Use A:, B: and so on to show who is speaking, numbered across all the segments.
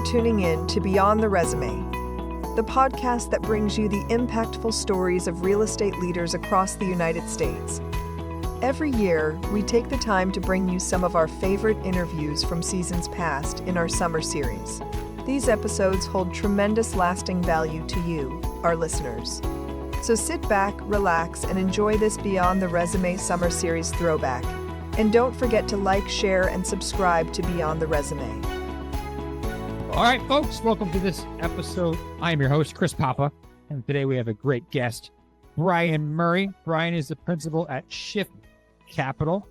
A: tuning in to Beyond the Resume, the podcast that brings you the impactful stories of real estate leaders across the United States. Every year, we take the time to bring you some of our favorite interviews from seasons past in our summer series. These episodes hold tremendous lasting value to you, our listeners. So sit back, relax, and enjoy this Beyond the Resume Summer Series throwback. And don't forget to like, share, and subscribe to Beyond the Resume.
B: All right, folks, welcome to this episode. I am your host, Chris Papa, and today we have a great guest, Brian Murray. Brian is the principal at Shift Capital,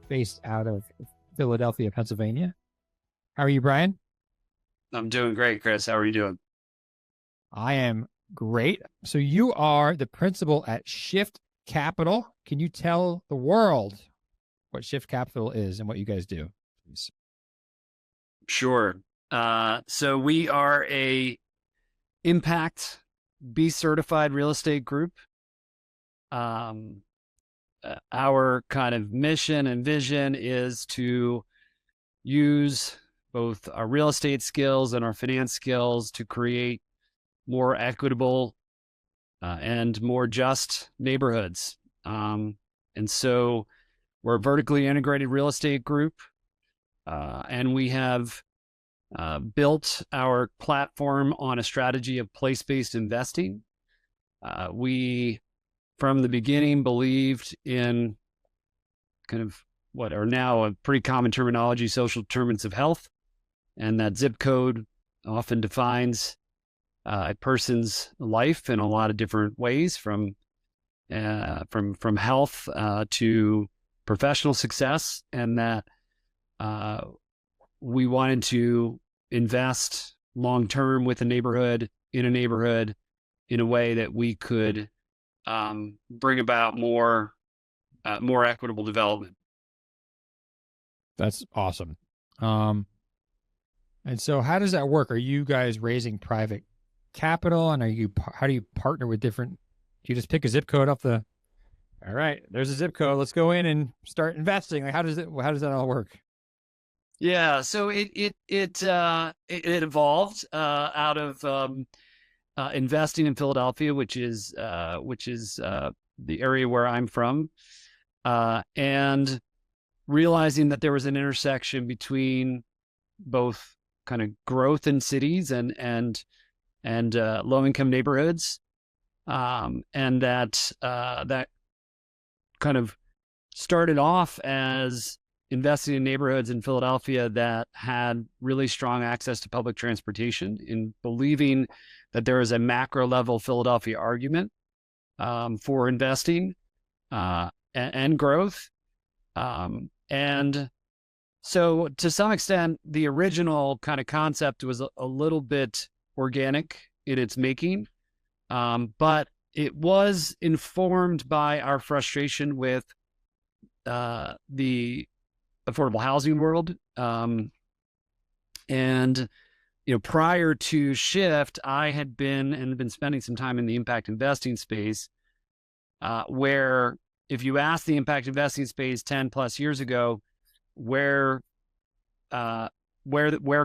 B: based out of Philadelphia, Pennsylvania. How are you, Brian?
C: I'm doing great, Chris. How are you doing?
B: I am great. So you are the principal at Shift Capital. Can you tell the world what Shift Capital is and what you guys do, please?
C: Sure. So we are a impact B certified real estate group. Our kind of mission and vision is to use both our real estate skills and our finance skills to create more equitable and more just neighborhoods. And so we're a vertically integrated real estate group, and we have built our platform on a strategy of place-based investing. We, from the beginning, believed in kind of what are now a pretty common terminology, social determinants of health, and that zip code often defines a person's life in a lot of different ways, from health to professional success, and that we wanted to invest long-term with a neighborhood, in a way that we could bring about more equitable development.
B: That's awesome. And so how does that work? Are you guys raising private capital, and how do you partner with different, do you just pick a zip code off the, all right, there's a zip code, let's go in and start investing? Like, how does that all work?
C: Yeah, so it evolved out of investing in Philadelphia, which is the area where I'm from, and realizing that there was an intersection between both kind of growth in cities and low income neighborhoods, and that kind of started off as investing in neighborhoods in Philadelphia that had really strong access to public transportation, in believing that there is a macro level Philadelphia argument for investing and growth. And so to some extent, the original kind of concept was a little bit organic in its making, but it was informed by our frustration with the affordable housing world. And, prior to Shift, I had been spending some time in the impact investing space, where if you ask the impact investing space 10 plus years ago, where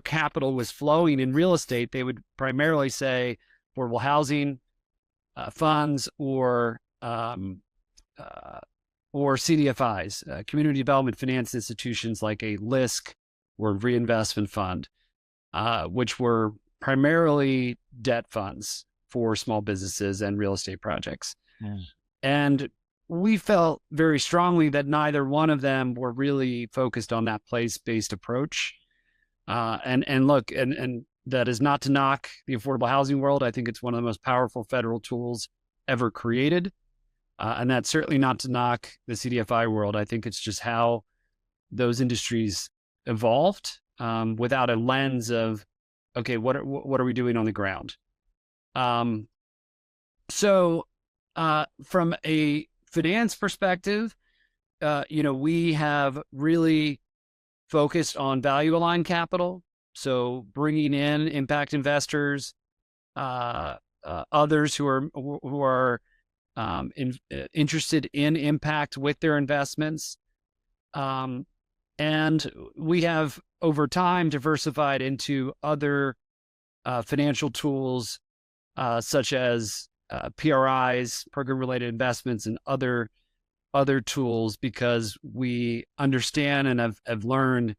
C: capital was flowing in real estate, they would primarily say affordable housing funds or CDFIs, community development finance institutions like a LISC or reinvestment fund, which were primarily debt funds for small businesses and real estate projects. Yeah. And we felt very strongly that neither one of them were really focused on that place-based approach. And look, and that is not to knock the affordable housing world. I think it's one of the most powerful federal tools ever created. And that's certainly not to knock the CDFI world. I think it's just how those industries evolved, without a lens of, okay, what are we doing on the ground? So from a finance perspective, we have really focused on value aligned capital. So bringing in impact investors, others who are interested in impact with their investments. And we have over time diversified into other financial tools such as PRIs, program-related investments, and other tools, because we understand and have learned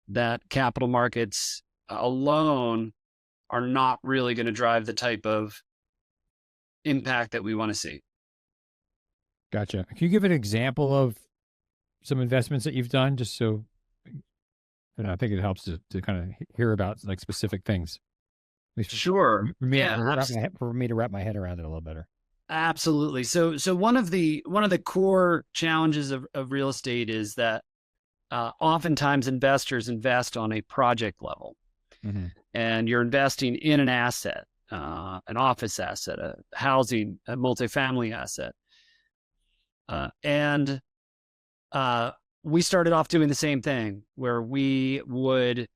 C: that capital markets alone are not really going to drive the type of impact that we want to see.
B: Gotcha. Can you give an example of some investments that you've done, just so, and I think it helps to kind of hear about like specific things. At least
C: Sure.
B: For me,
C: Yeah.
B: for me to wrap my head around it a little better.
C: Absolutely. So one of the core challenges of real estate is that oftentimes investors invest on a project level, and you're investing in an asset, an office asset, a housing, a multifamily asset, and we started off doing the same thing, where we would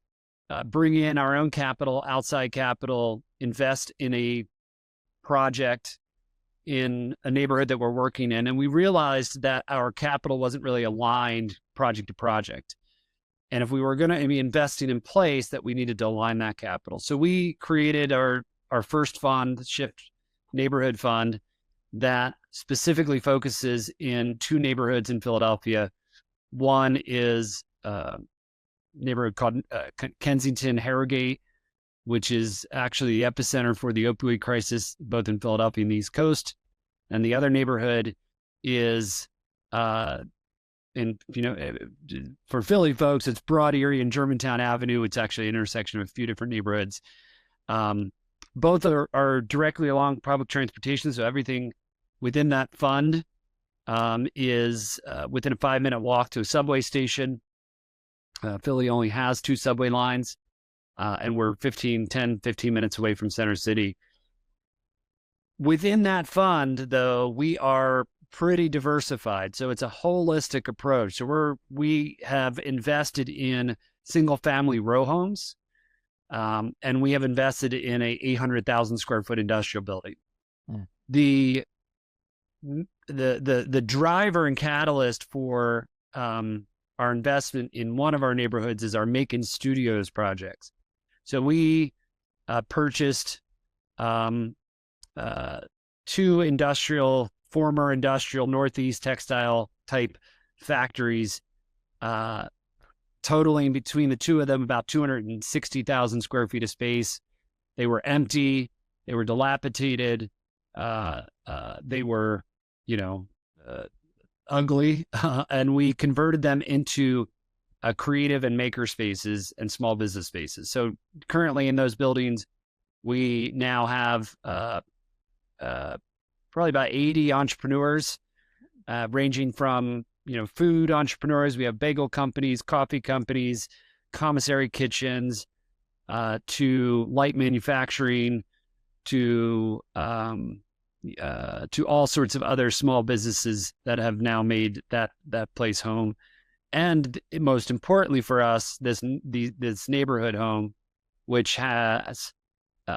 C: bring in our own capital, outside capital, invest in a project in a neighborhood that we're working in. And we realized that our capital wasn't really aligned project to project. And if we were going to be investing in place, that we needed to align that capital. So we created our first fund, Shift Neighborhood Fund, that specifically focuses in 2 neighborhoods in Philadelphia. One is a neighborhood called Kensington Harrogate, which is actually the epicenter for the opioid crisis, both in Philadelphia and the East Coast. And the other neighborhood is, for Philly folks, it's Broad Erie and Germantown Avenue. It's actually an intersection of a few different neighborhoods. Both are directly along public transportation, so everything within that fund is within a 5-minute walk to a subway station. Philly only has 2 subway lines. And we're 15 minutes away from Center City. Within that fund, though, we are pretty diversified. So it's a holistic approach. So we have invested in single family row homes, and we have invested in a 800,000 square foot industrial building. The driver and catalyst for our investment in one of our neighborhoods is our Macon Studios projects. So we purchased 2 former industrial Northeast textile type factories, totaling between the 2 of them about 260,000 square feet of space. They were empty. They were dilapidated. They were, ugly, and we converted them into creative and maker spaces and small business spaces. So currently in those buildings, we now have probably about 80 entrepreneurs, ranging from food entrepreneurs. We have bagel companies, coffee companies, commissary kitchens, to light manufacturing, to all sorts of other small businesses that have now made that place home. And most importantly for us, this neighborhood home, which has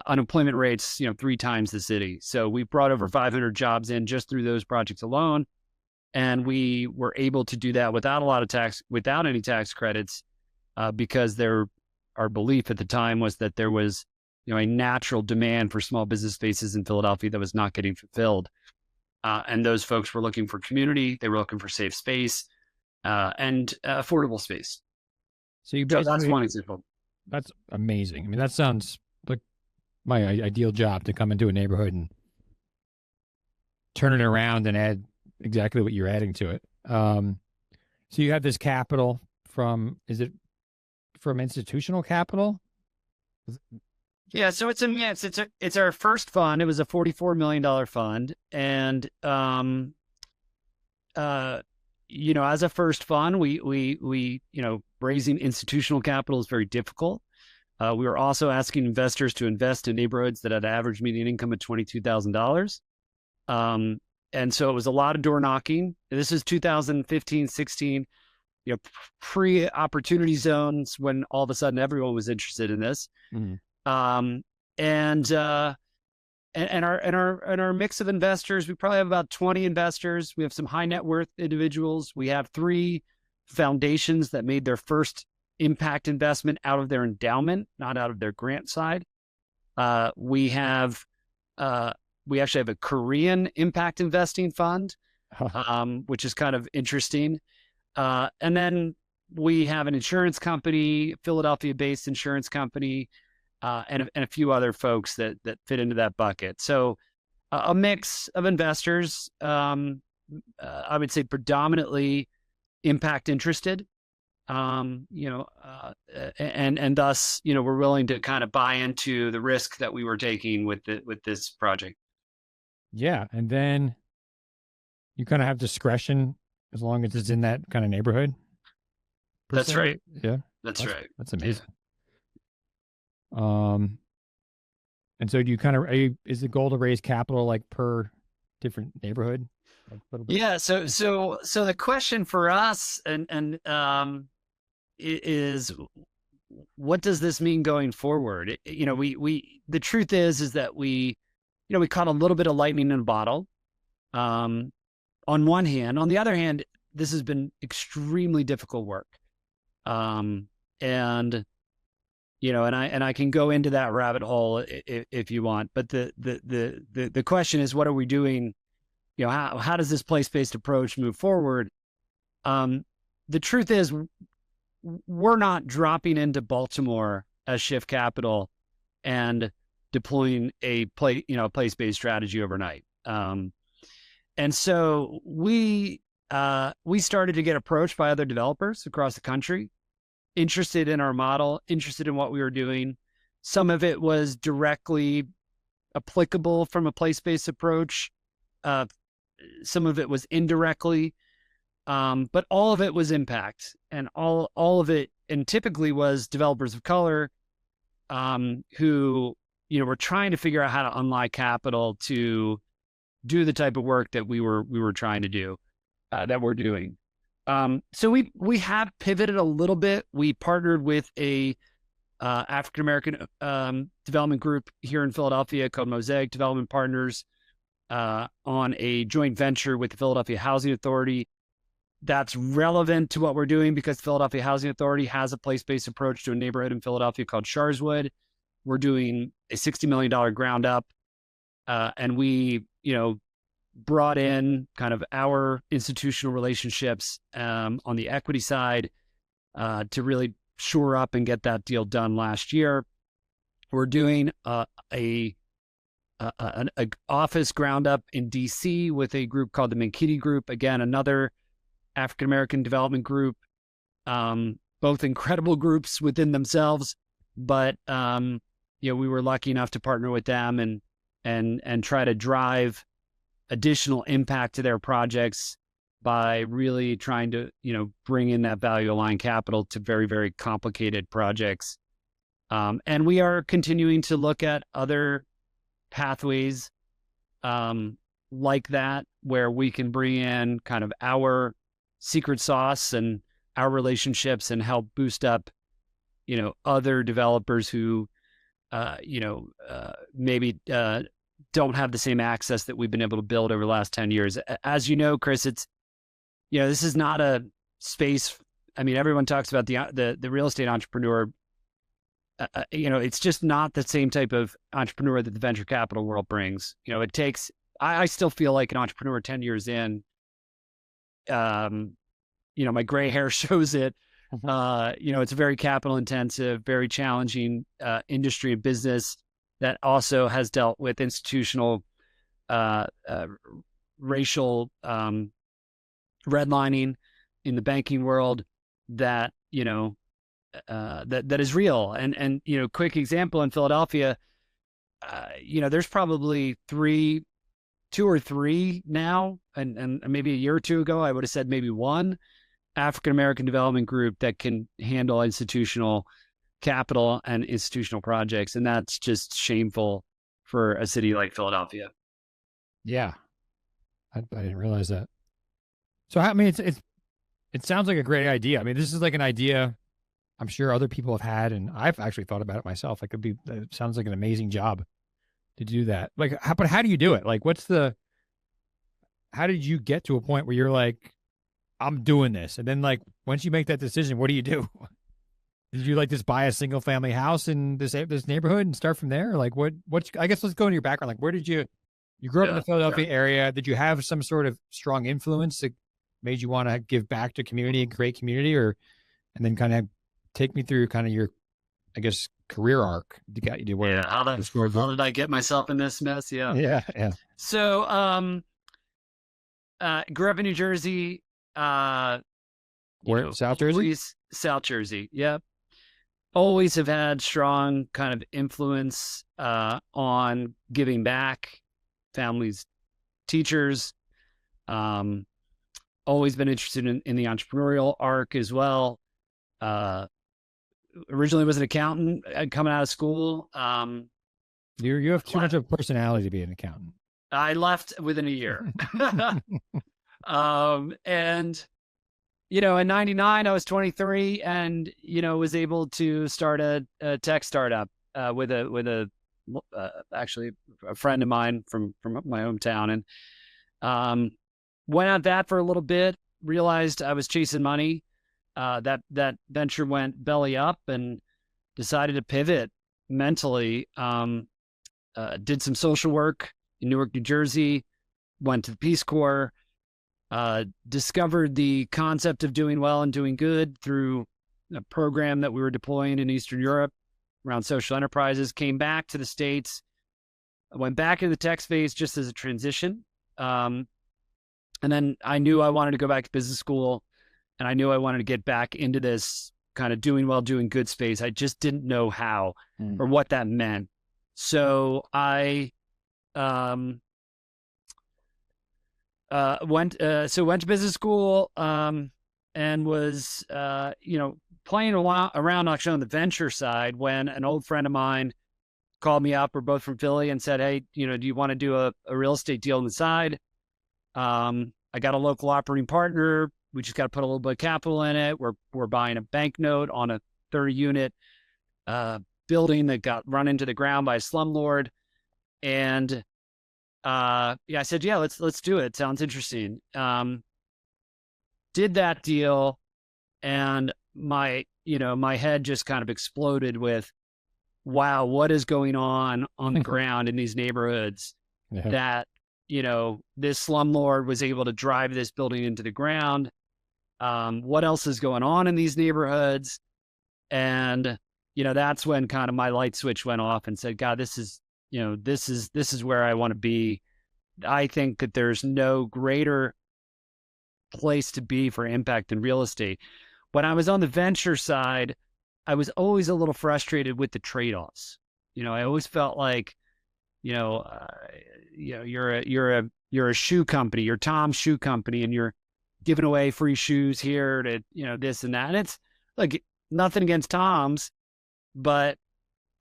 C: unemployment rates, 3 times the city. So we've brought over 500 jobs in just through those projects alone. And we were able to do that without any tax credits, because our belief at the time was that there was, a natural demand for small business spaces in Philadelphia that was not getting fulfilled. And those folks were looking for community. They were looking for safe space, and affordable space.
B: So
C: that's one example.
B: That's amazing. I mean, that sounds like my ideal job, to come into a neighborhood and turn it around and add exactly what you're adding to it. So you have this capital is it from institutional capital?
C: Yeah, so it's our first fund. It was a $44 million fund, and as a first fund, we raising institutional capital is very difficult. We were also asking investors to invest in neighborhoods that had an average median income of $22,000. And so it was a lot of door knocking. This is 2015, 16, pre-opportunity zones, when all of a sudden everyone was interested in this. And our mix of investors, we probably have about 20 investors. We have some high net worth individuals. We have 3 foundations that made their first impact investment out of their endowment, not out of their grant side. We have we actually have a Korean impact investing fund, which is kind of interesting. And then we have an insurance company, Philadelphia-based insurance company, and a few other folks that fit into that bucket. So a mix of investors, I would say predominantly impact interested, and thus, we're willing to kind of buy into the risk that we were taking with this project.
B: Yeah. And then you kind of have discretion as long as it's in that kind of neighborhood.
C: That's right.
B: Yeah.
C: That's right.
B: That's amazing. Yeah. And so do you kind of, is the goal to raise capital like per different neighborhood? Like a little bit?
C: Yeah. So the question for us is, what does this mean going forward? The truth is that we caught a little bit of lightning in a bottle. On one hand, on the other hand, this has been extremely difficult work. And I can go into that rabbit hole if you want, but the question is, what are we doing? How does this place-based approach move forward? The truth is, we're not dropping into Baltimore as Shift Capital and deploying a place-based strategy overnight. And so we started to get approached by other developers across the country, interested in our model, interested in what we were doing. Some of it was directly applicable from a place-based approach. Some of it was indirectly, but all of it was impact, and all of it, and typically was developers of color, who, were trying to figure out how to unlock capital to do the type of work that we were trying to do, that we're doing. So we have pivoted a little bit. We partnered with a African American development group here in Philadelphia called Mosaic Development Partners, on a joint venture with the Philadelphia Housing Authority. That's relevant to what we're doing because the Philadelphia Housing Authority has a place-based approach to a neighborhood in Philadelphia called Sharswood. We're doing a $60 million ground up, and we, brought in kind of our institutional relationships on the equity side to really shore up and get that deal done last year. We're doing an office ground up in DC with a group called the Minkiti Group. Again, another African-American development group, both incredible groups within themselves, but we were lucky enough to partner with them and try to drive additional impact to their projects by really trying to, bring in that value aligned capital to very, very complicated projects. And we are continuing to look at other pathways like that, where we can bring in kind of our secret sauce and our relationships and help boost up, other developers who, maybe don't have the same access that we've been able to build over the last 10 years. As you know, Chris, it's, this is not a space. I mean, everyone talks about the real estate entrepreneur. It's just not the same type of entrepreneur that the venture capital world brings. It takes, I still feel like an entrepreneur 10 years in, my gray hair shows it. It's a very capital intensive, very challenging industry and business that also has dealt with institutional racial redlining in the banking world that that is real. And quick example in Philadelphia, there's probably two or three now, and maybe a year or two ago I would have said maybe one African American development group that can handle institutional capital and institutional projects, and that's just shameful for a city like Philadelphia.
B: Yeah, I didn't realize that. So I mean, it sounds like a great idea. I mean, this is like an idea I'm sure other people have had, and I've actually thought about it myself. It sounds like an amazing job to do that. Like, but how do you do it? Like, how did you get to a point where you're like, I'm doing this? And then like, once you make that decision, what do you do? did you like just buy a single family house in this neighborhood and start from there? Like I guess let's go into your background. Like where did you grew up in the Philadelphia area? Did you have some sort of strong influence that made you want to give back to community and create community, and then kind of take me through kind of your, I guess, career arc to get you to where
C: how did I get myself in this mess?
B: Yeah.
C: So grew up in New Jersey,
B: South Jersey?
C: South Jersey. Yep. Always have had strong kind of influence on giving back, families, teachers. Always been interested in the entrepreneurial arc as well. Originally was an accountant coming out of school.
B: You have too much of a personality to be an accountant.
C: I left within a year. And in 99, I was 23 and, was able to start a tech startup with actually a friend of mine from my hometown, and went at that for a little bit, realized I was chasing money. That venture went belly up and decided to pivot mentally. Did some social work in Newark, New Jersey, went to the Peace Corps, discovered the concept of doing well and doing good through a program that we were deploying in Eastern Europe around social enterprises, came back to the States, went back into the tech space just as a transition. And then I knew I wanted to go back to business school, and I knew I wanted to get back into this kind of doing well, doing good space. I just didn't know how or what that meant. So I went to business school and was playing around actually on the venture side when an old friend of mine called me up. We're both from Philly, and said, hey, do you want to do a real estate deal on the side? I got a local operating partner. We just got to put a little bit of capital in it. We're buying a bank note on a 30-unit building that got run into the ground by a slumlord. And I said, yeah, let's do it. Sounds interesting. Did that deal, and my head just kind of exploded with, wow, what is going on the ground in these neighborhoods that, this slumlord was able to drive this building into the ground. What else is going on in these neighborhoods? And, that's when kind of my light switch went off and said, God, this is where I want to be. I think that there's no greater place to be for impact in real estate. When I was on the venture side, I was always a little frustrated with the trade-offs. I always felt like, you're a shoe company, you're Tom's Shoe Company, and you're giving away free shoes here to, this and that. And it's like nothing against Tom's, but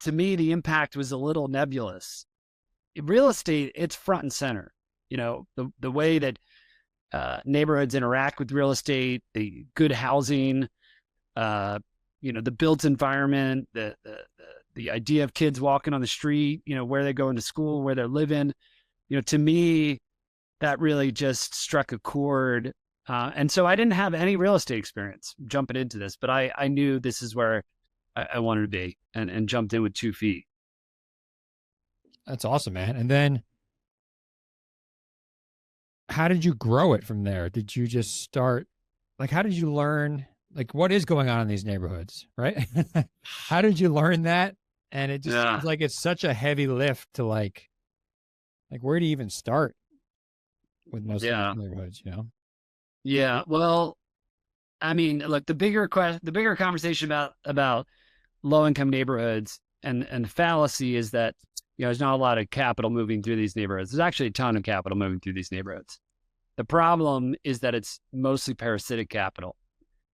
C: to me, the impact was a little nebulous. In real estate, it's front and center. The way that neighborhoods interact with real estate, the good housing, the built environment, the idea of kids walking on the street, where they're going to school, where they're living, to me, that really just struck a chord. And so I didn't have any real estate experience jumping into this, but I knew this is where I wanted to be, and jumped in with 2 feet.
B: That's awesome, man. And then how did you grow it from there? Did you just start, like, how did you learn, like, what is going on in these neighborhoods, right? How did you learn that? And it just seems like it's such a heavy lift to like where do you even start with most of these neighborhoods,
C: Yeah. Well, I mean, look, the bigger conversation about low-income neighborhoods and the fallacy is that, there's not a lot of capital moving through these neighborhoods. There's actually a ton of capital moving through these neighborhoods. The problem is that it's mostly parasitic capital.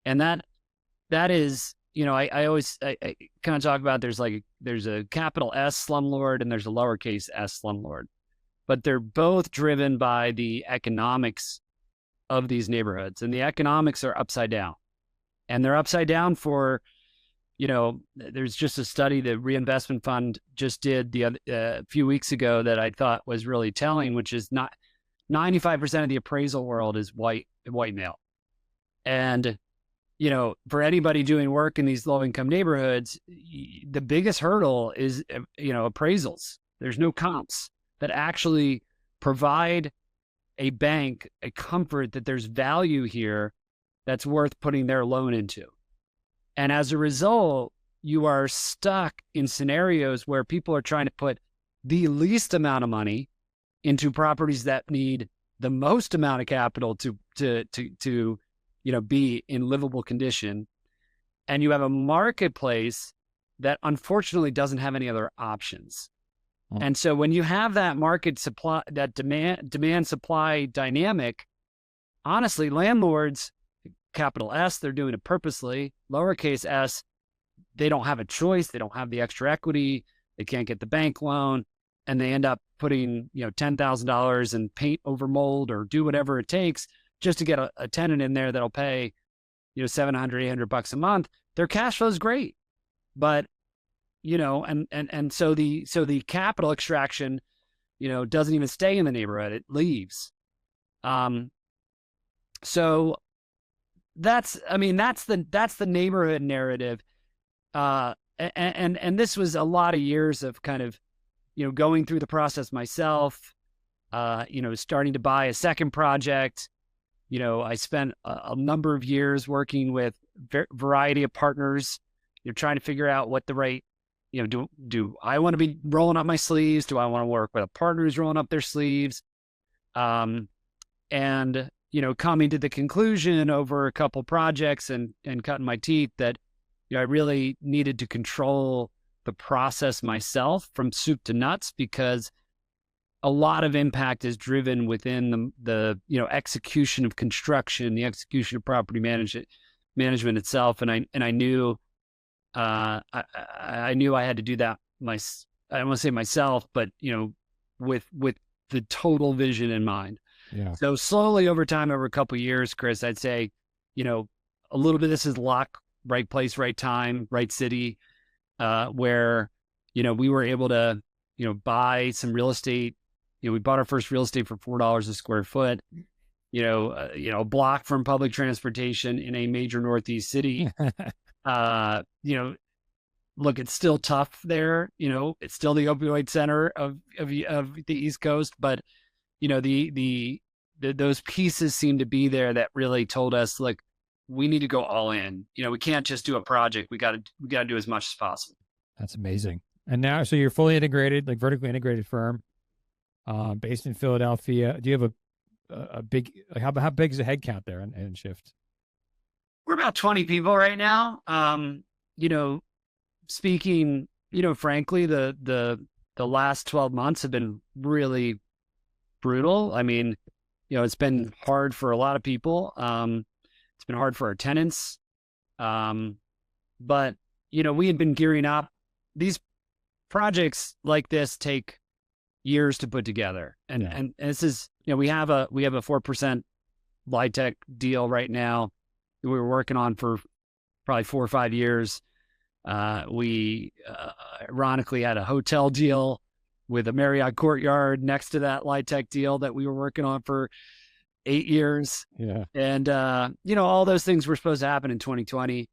C: And that is, I always kind of talk about there's a capital S slumlord and there's a lowercase s slumlord, but they're both driven by the economics of these neighborhoods, and the economics are upside down, and they're upside down for, there's just a study the Reinvestment Fund just did a few weeks ago that I thought was really telling, which is not 95% of the appraisal world is white male. And, for anybody doing work in these low income neighborhoods, the biggest hurdle is, appraisals. There's no comps that actually provide a bank a comfort that there's value here that's worth putting their loan into. And as a result, you are stuck in scenarios where people are trying to put the least amount of money into properties that need the most amount of capital to be in livable condition. And you have a marketplace that unfortunately doesn't have any other options. And so when you have that market supply, that demand supply dynamic, honestly, landlords, capital S, they're doing it purposely. Lowercase s, they don't have a choice. They don't have the extra equity. They can't get the bank loan, and they end up putting $10,000 in paint over mold or do whatever it takes just to get a tenant in there that'll pay $700, $800 a month. Their cash flow is great, but and so the capital extraction doesn't even stay in the neighborhood. It leaves. So that's the neighborhood narrative. And this was a lot of years of kind of, going through the process myself, starting to buy a second project. I spent a number of years working with variety of partners, trying to figure out what the right, do I want to be rolling up my sleeves? Do I want to work with a partner who's rolling up their sleeves? And, coming to the conclusion over a couple projects and cutting my teeth that, I really needed to control the process myself from soup to nuts, because a lot of impact is driven within the execution of construction, the execution of property management itself. And I knew, I knew I had to do that. I don't want to say myself, but with the total vision in mind.
B: Yeah.
C: So slowly over time, over a couple of years, Chris, I'd say, a little bit of this is luck, right place, right time, right city, where, we were able to, buy some real estate. We bought our first real estate for $4 a square foot, a block from public transportation in a major Northeast city. Look, it's still tough there. It's still the opioid center of the East Coast, but those pieces seem to be there that really told us, like, we need to go all in. We can't just do a project. We got to do as much as possible.
B: That's amazing. And now, so you're fully integrated, like vertically integrated firm, based in Philadelphia. Do you have a big, like how big is the headcount there in Shift?
C: We're about 20 people right now. Speaking, frankly, the last 12 months have been really brutal. I mean, it's been hard for a lot of people. It's been hard for our tenants. But, we had been gearing up. These projects like this take years to put together. And this is, we have a 4% LIHTC deal right now that we were working on for probably 4 or 5 years. We ironically had a hotel deal with a Marriott Courtyard next to that LIHTC deal that we were working on for 8 years.
B: Yeah.
C: And, all those things were supposed to happen in 2020.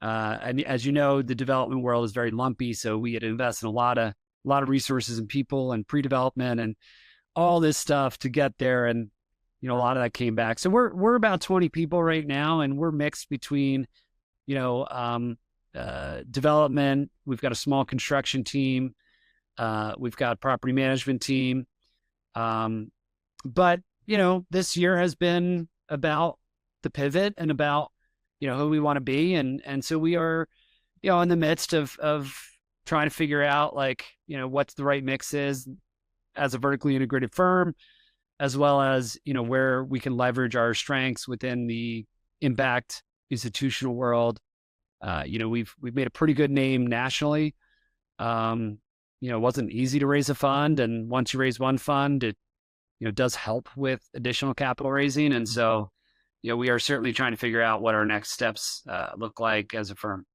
C: And as you know, the development world is very lumpy. So we had to invest in a lot of resources and people and pre-development and all this stuff to get there. And, a lot of that came back. So we're about 20 people right now, and we're mixed between, development. We've got a small construction team. We've got a property management team. But, this year has been about the pivot and about, who we want to be. And so we are, in the midst of trying to figure out, like, what's the right mix is as a vertically integrated firm, as well as, where we can leverage our strengths within the impact institutional world. We've made a pretty good name nationally. It wasn't easy to raise a fund. And once you raise one fund, it, does help with additional capital raising. And so, we are certainly trying to figure out what our next steps look like as a firm.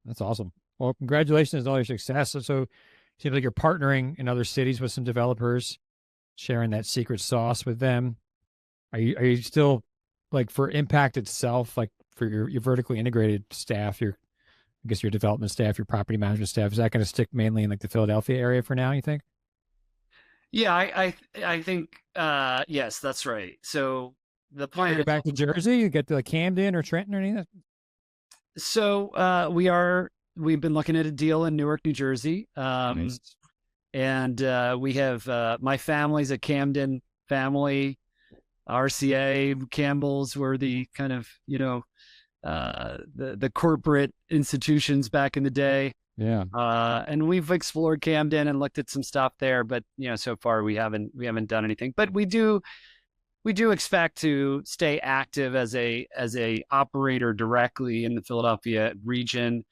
B: That's awesome. Well, congratulations on all your success. So it seems like you're partnering in other cities with some developers, sharing that secret sauce with them. Are you still, like, for impact itself, like for your vertically integrated staff, I guess your development staff, your property management staff, is that going to stick mainly in like the Philadelphia area for now, you think?
C: Yeah, I think yes, that's right. So the
B: You
C: plan.
B: go back to Jersey, you get to like Camden or Trenton or anything?
C: So we've been looking at a deal in Newark, New Jersey.
B: Nice.
C: And we have my family's a Camden family. RCA, Campbell's were the kind of, the corporate institutions back in the day.
B: Yeah.
C: And we've explored Camden and looked at some stuff there, but so far we haven't done anything. But we do expect to stay active as a operator directly in the Philadelphia region.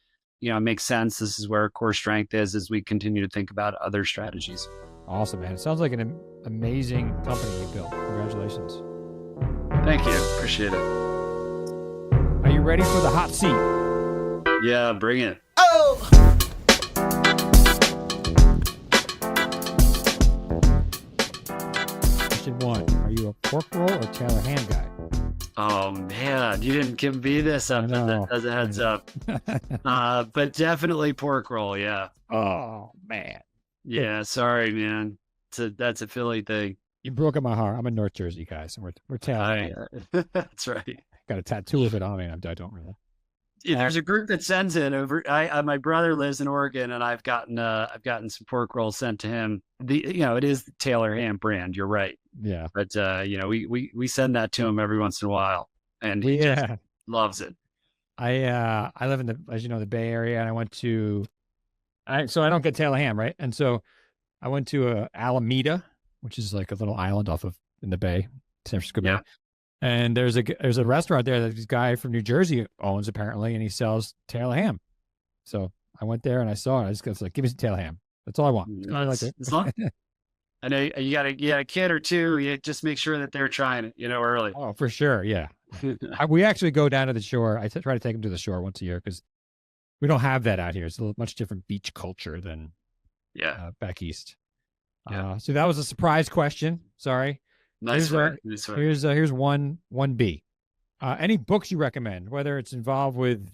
C: It makes sense. This is where our core strength is as we continue to think about other strategies.
B: Awesome, man. It sounds like an amazing company you built. Congratulations.
C: Thank you. Appreciate it.
B: Are you ready for the hot seat?
C: Yeah, bring it.
B: Question 1. Are you a pork roll or Taylor ham guy?
C: Oh man, you didn't give me this up as a heads up. But definitely pork roll, yeah.
B: Oh man.
C: Yeah, sorry, man. That's a Philly thing.
B: You broke my heart. I'm a North Jersey guy, so we're Taylor.
C: That's right.
B: Got a tattoo of it on me. I don't really.
C: Yeah, there's a group that sends it over. My brother lives in Oregon, and I've gotten some pork rolls sent to him. It is the Taylor ham brand. You're right.
B: Yeah.
C: But we send that to him every once in a while, and he just loves it.
B: I live in the Bay Area, and I went to. So I don't get Taylor ham, right? And so I went to Alameda, which is like a little island in the Bay, San Francisco Bay.
C: Yeah.
B: And there's a restaurant there that this guy from New Jersey owns apparently, and he sells Taylor ham. So I went there and I saw it. I just was like, give me some Taylor ham. That's all I want. I like it.
C: I know you got a kid or two. You just make sure that they're trying it, early.
B: Oh, for sure. Yeah. We actually go down to the shore. I try to take them to the shore once a year because we don't have that out here. It's a much different beach culture than back east.
C: Yeah.
B: So that was a surprise question. Sorry.
C: Nice work.
B: Here's one B. Any books you recommend, whether it's involved with,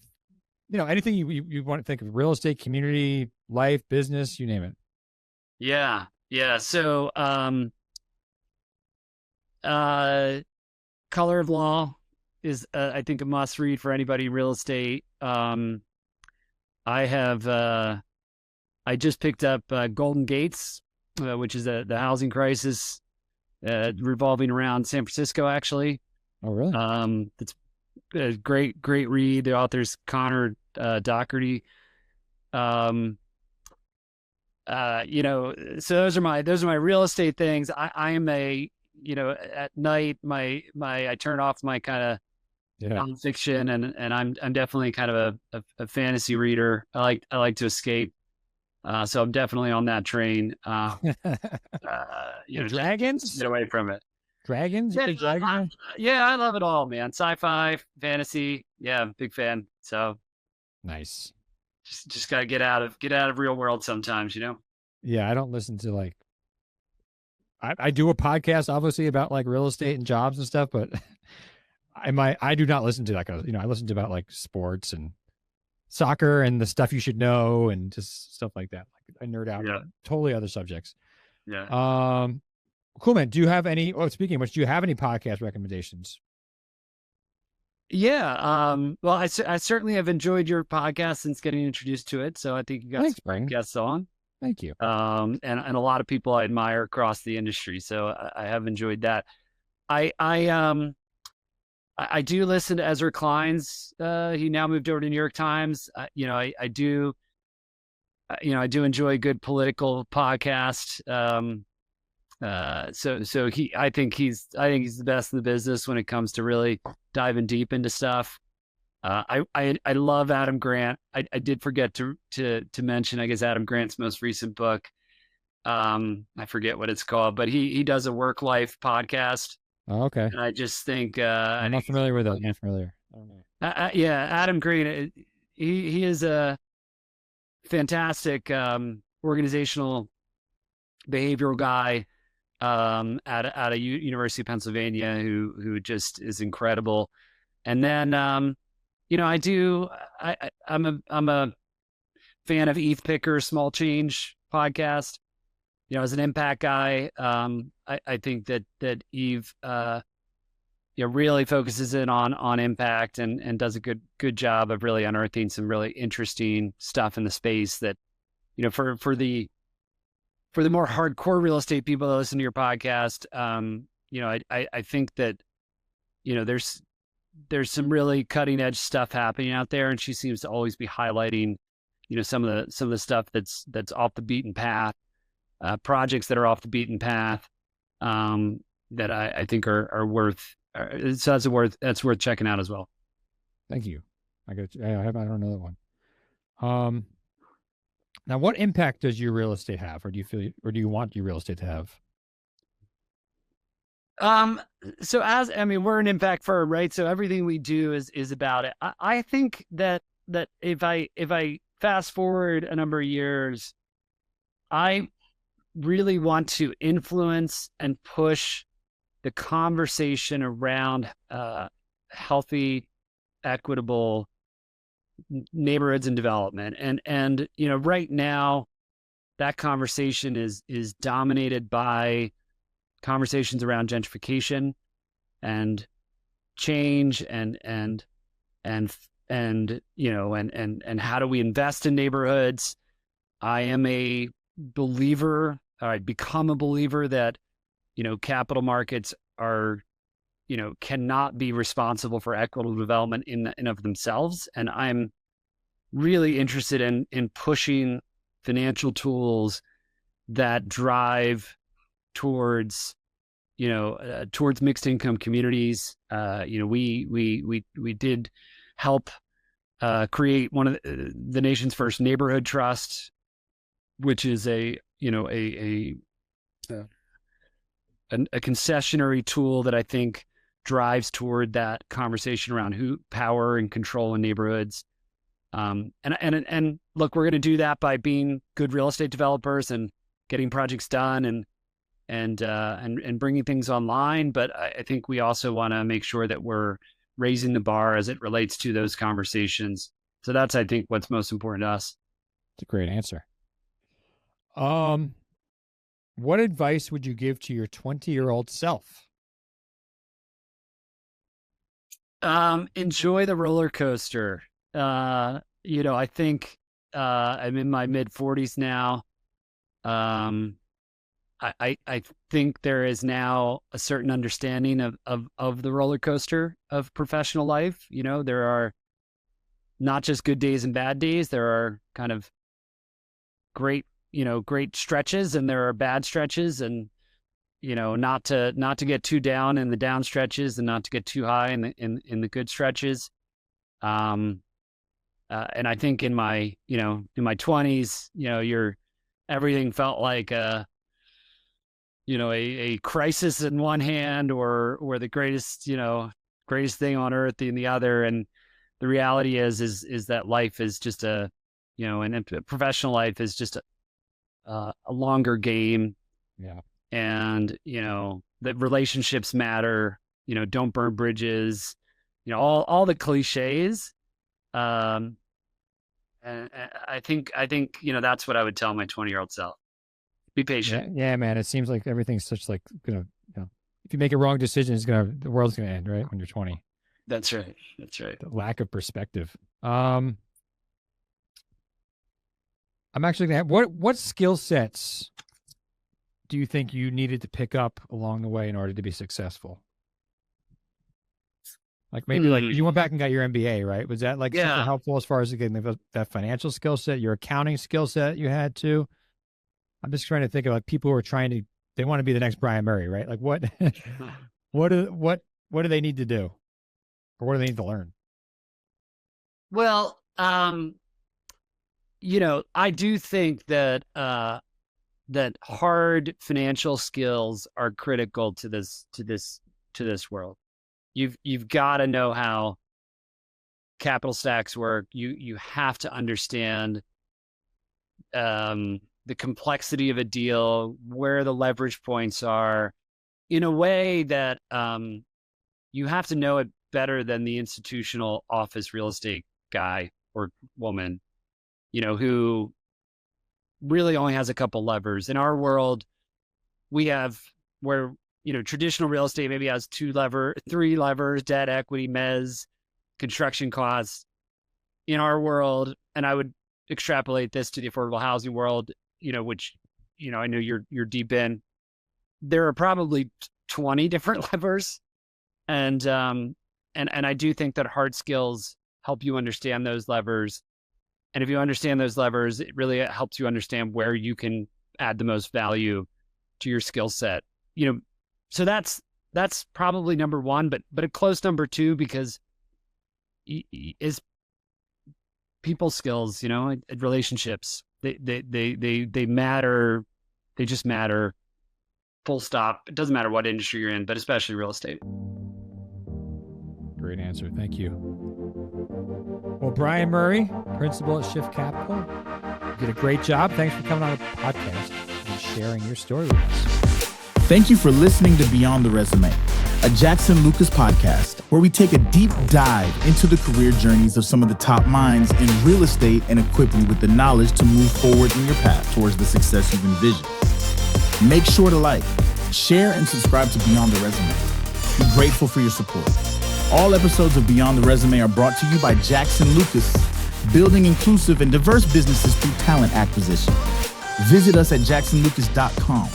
B: anything you want to think of, real estate, community, life, business, you name it.
C: Yeah. Yeah. So, Color of Law is, I think, a must read for anybody in real estate. I just picked up Golden Gates, which is the housing crisis revolving around San Francisco, actually.
B: Oh, really?
C: It's a great read. The author's Connor Doherty. So those are my real estate things. I am at night, I turn off my kind of nonfiction, and I'm definitely kind of a fantasy reader. I like to escape. So I'm definitely on that train.
B: Dragons?
C: Get away from it.
B: Dragons?
C: Yeah, I love it all, man. Sci-fi, fantasy. Yeah, big fan. So
B: nice.
C: Just gotta get out of real world sometimes,
B: Yeah, I don't listen to I do a podcast obviously about like real estate and jobs and stuff, but I do not listen to that kind of, I listen to about like sports and soccer and the stuff you should know and just stuff like that. Like I nerd out on totally other subjects.
C: Yeah.
B: Cool, man. Do you have any, speaking of which, do you have any podcast recommendations?
C: Yeah. Well, I certainly have enjoyed your podcast since getting introduced to it. So I think you got some guests on.
B: Thank you.
C: And a lot of people I admire across the industry. So I have enjoyed that. I do listen to Ezra Klein's. He now moved over to New York Times. I do enjoy a good political podcast. So I think he's the best in the business when it comes to really diving deep into stuff. I love Adam Grant. I did forget to mention, I guess, Adam Grant's most recent book. I forget what it's called, but he does a work life podcast.
B: Oh, okay.
C: And I just think
B: I'm not familiar with it. I'm not familiar.
C: Yeah, Adam Grant. He is a fantastic organizational behavioral guy at a University of Pennsylvania who just is incredible. And then I do. I'm a fan of ETH Picker, Small Change podcast. As an impact guy, I think that Eve, really focuses in on impact and does a good job of really unearthing some really interesting stuff in the space that, for the more hardcore real estate people that listen to your podcast, I think that, there's some really cutting edge stuff happening out there, and she seems to always be highlighting, some of the stuff that's off the beaten path, projects that are off the beaten path, that I think are worth. So that's worth checking out as well.
B: Thank you. I don't know that one. Now, what impact does your real estate have, or do you want your real estate to have?
C: So we're an impact firm, right? So everything we do is about it. I think that if I fast forward a number of years, I really want to influence and push the conversation around healthy, equitable neighborhoods and development. And right now that conversation is dominated by conversations around gentrification and change and how do we invest in neighborhoods. I am a believer, or I'd become a believer that, capital markets are, cannot be responsible for equitable development in and of themselves. And I'm really interested in pushing financial tools that drive towards mixed income communities. We did help create one of the nation's first neighborhood trust, which is a concessionary tool that I think drives toward that conversation around power and control in neighborhoods. And look, we're going to do that by being good real estate developers and getting projects done and bringing things online. But I think we also want to make sure that we're raising the bar as it relates to those conversations. So that's, I think, what's most important to us.
B: It's a great answer. What advice would you give to your 20-year-old self?
C: Enjoy the roller coaster. I think I'm in my mid 40s now. I think there is now a certain understanding of the roller coaster of professional life. There are not just good days and bad days. There are kind of great stretches, and there are bad stretches, and not to get too down in the down stretches and not to get too high in the good stretches. And I think in my 20s, everything felt like a crisis in one hand, or the greatest thing on earth in the other. And the reality is that life is just and professional life is just a longer game.
B: Yeah.
C: And, that relationships matter, don't burn bridges, all the cliches. And I think, that's what I would tell my 20-year-old self. Be patient.
B: Yeah, man. It seems like everything's such like, if you make a wrong decision, the world's going to end, right? When you're 20.
C: That's right.
B: The lack of perspective. I'm actually going to what skill sets do you think you needed to pick up along the way in order to be successful? Like maybe like you went back and got your MBA, right? Was that like super helpful as far as getting that financial skill set, your accounting skill set you had too? I'm just trying to think of like people who are they want to be the next Brian Murray, right? Like what do they need to do? Or what do they need to learn?
C: Well, I do think that that hard financial skills are critical to this world. You've got to know how capital stacks work. You have to understand the complexity of a deal, where the leverage points are, in a way that you have to know it better than the institutional office real estate guy or woman, who really only has a couple levers. In our world, we have where, traditional real estate maybe has 3 levers, debt, equity, mezz, construction costs. In our world, and I would extrapolate this to the affordable housing world, which, I know you're deep in, there are probably 20 different levers. And I do think that hard skills help you understand those levers. And if you understand those levers, it really helps you understand where you can add the most value to your skill set. So that's probably number one, but a close number two, because is people skills, relationships. They matter. They just matter. Full stop. It doesn't matter what industry you're in, but especially real estate.
B: Great answer. Thank you. Well, Brian Murray, principal at Shift Capital, you did a great job. Thanks for coming on the podcast and sharing your story with us.
D: Thank you for listening to Beyond the Resume, a Jackson Lucas podcast where we take a deep dive into the career journeys of some of the top minds in real estate and equip you with the knowledge to move forward in your path towards the success you've envisioned. Make sure to like, share, and subscribe to Beyond the Resume. We're grateful for your support. All episodes of Beyond the Resume are brought to you by Jackson Lucas, building inclusive and diverse businesses through talent acquisition. Visit us at jacksonlucas.com.